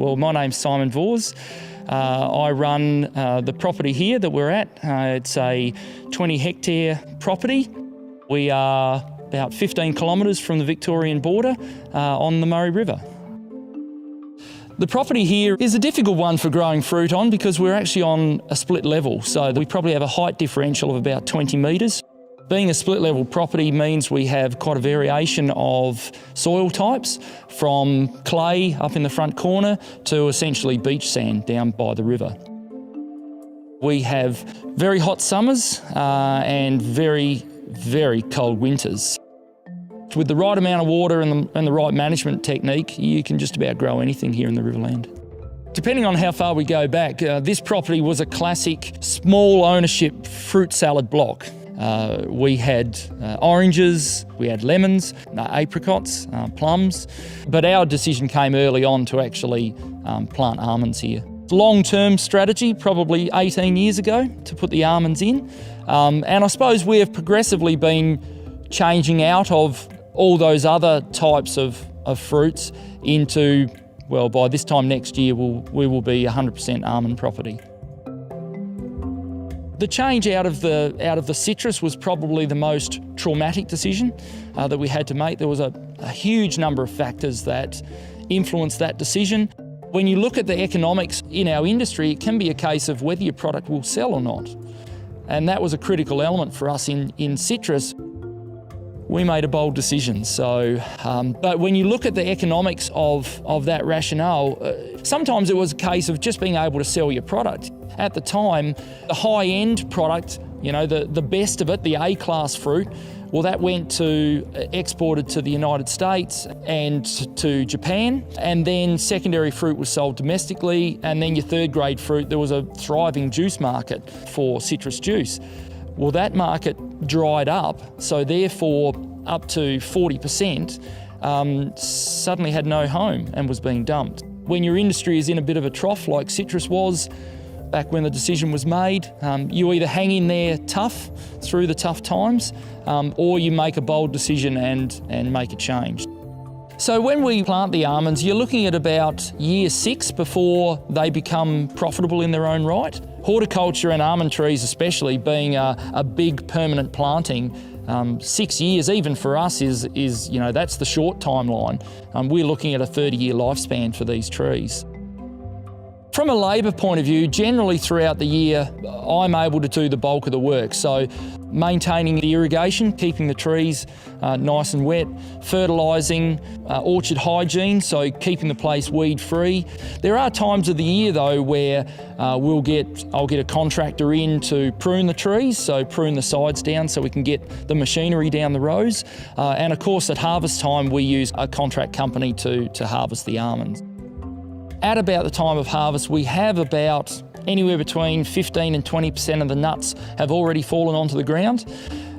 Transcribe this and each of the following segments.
Well, my name's Simon Vors. I run the property here that we're at. It's a 20 hectare property. We are about 15 kilometres from the Victorian border on the Murray River. The property here is a difficult one for growing fruit on because we're actually on a split level, so we probably have a height differential of about 20 metres. Being a split level property means we have quite a variation of soil types, from clay up in the front corner to essentially beach sand down by the river. We have very hot summers and very, very cold winters. With the right amount of water and the right management technique, you can just about grow anything here in the Riverland. Depending on how far we go back, this property was a classic small ownership fruit salad block. We had oranges, we had lemons, apricots, plums, but our decision came early on to actually plant almonds here. Long-term strategy, probably 18 years ago, to put the almonds in. And I suppose we have progressively been changing out of all those other types of fruits into, well, by this time next year, we will be 100% almond property. The change out of the citrus was probably the most traumatic decision that we had to make. There was a huge number of factors that influenced that decision. When you look at the economics in our industry, it can be a case of whether your product will sell or not. And that was a critical element for us in citrus. We made a bold decision. But when you look at the economics of that rationale, sometimes it was a case of just being able to sell your product. At the time, the high-end product, you know, the best of it, the A-class fruit, well, that went exported to the United States and to Japan, and then secondary fruit was sold domestically, and then your third-grade fruit, there was a thriving juice market for citrus juice. Well, that market dried up, so therefore up to 40% suddenly had no home and was being dumped. When your industry is in a bit of a trough like citrus was, back when the decision was made, you either hang in there tough through the tough times, or you make a bold decision and make a change. So when we plant the almonds, you're looking at about year 6 before they become profitable in their own right. Horticulture and almond trees especially being a big permanent planting, 6 years even for us is you know, that's the short timeline. We're looking at a 30-year lifespan for these trees. From a labour point of view, generally throughout the year, I'm able to do the bulk of the work. So maintaining the irrigation, keeping the trees nice and wet, fertilising, orchard hygiene, so keeping the place weed-free. There are times of the year though where I'll get a contractor in to prune the trees, so prune the sides down so we can get the machinery down the rows. And of course at harvest time we use a contract company to harvest the almonds. At about the time of harvest, we have about anywhere between 15 and 20% of the nuts have already fallen onto the ground.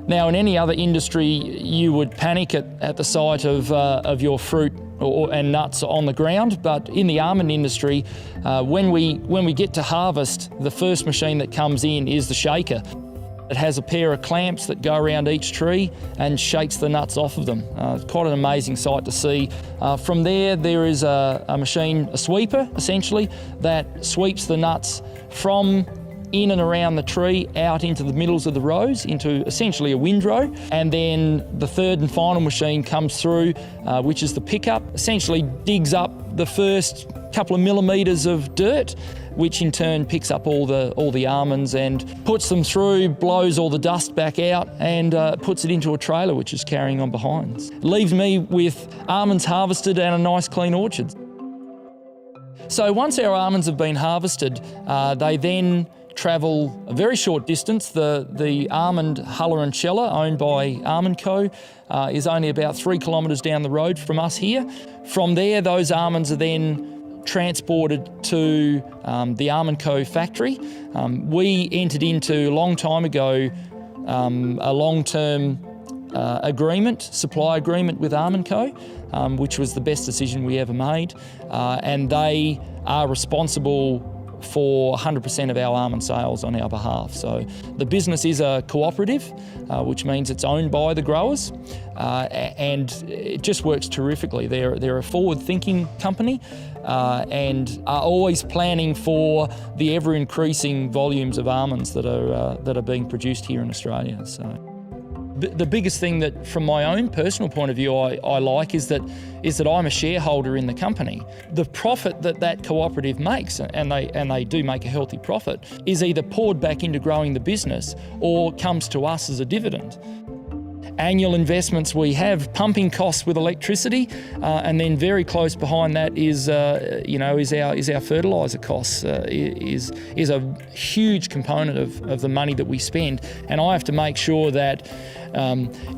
Now, in any other industry, you would panic at the sight of your fruit and nuts on the ground, but in the almond industry, when we get to harvest, the first machine that comes in is the shaker. It has a pair of clamps that go around each tree and shakes the nuts off of them. It's quite an amazing sight to see. From there is a machine, a sweeper essentially, that sweeps the nuts from in and around the tree out into the middles of the rows, into essentially a windrow. And then the third and final machine comes through, which is the pickup, essentially digs up the first couple of millimetres of dirt, which in turn picks up all the almonds and puts them through, blows all the dust back out, and puts it into a trailer which is carrying on behind. It leaves me with almonds harvested and a nice clean orchard. So once our almonds have been harvested, they then travel a very short distance. The almond huller and sheller, owned by Almond Co, is only about 3 kilometres down the road from us here. From there, those almonds are then transported to the Almond Co factory. We entered into a long time ago a long-term supply agreement with Almond Co, which was the best decision we ever made. And they are responsible for 100% of our almond sales on our behalf. So the business is a cooperative, which means it's owned by the growers, and it just works terrifically. They're a forward-thinking company and are always planning for the ever-increasing volumes of almonds that are being produced here in Australia. So the biggest thing that, from my own personal point of view, I like is that I'm a shareholder in the company. The profit that cooperative makes, and they do make a healthy profit, is either poured back into growing the business or comes to us as a dividend. Annual investments we have, pumping costs with electricity, and then very close behind that is our fertiliser costs. Is a huge component of the money that we spend, and I have to make sure that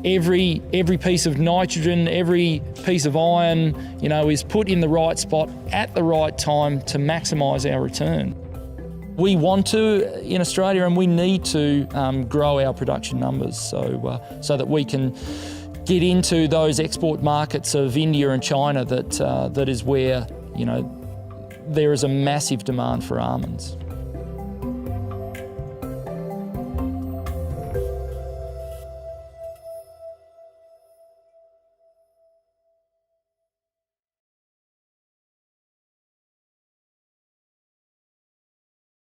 every piece of nitrogen, every piece of iron, is put in the right spot at the right time to maximise our return. We want to in Australia, and we need to grow our production numbers so that we can get into those export markets of India and China that is where there is a massive demand for almonds.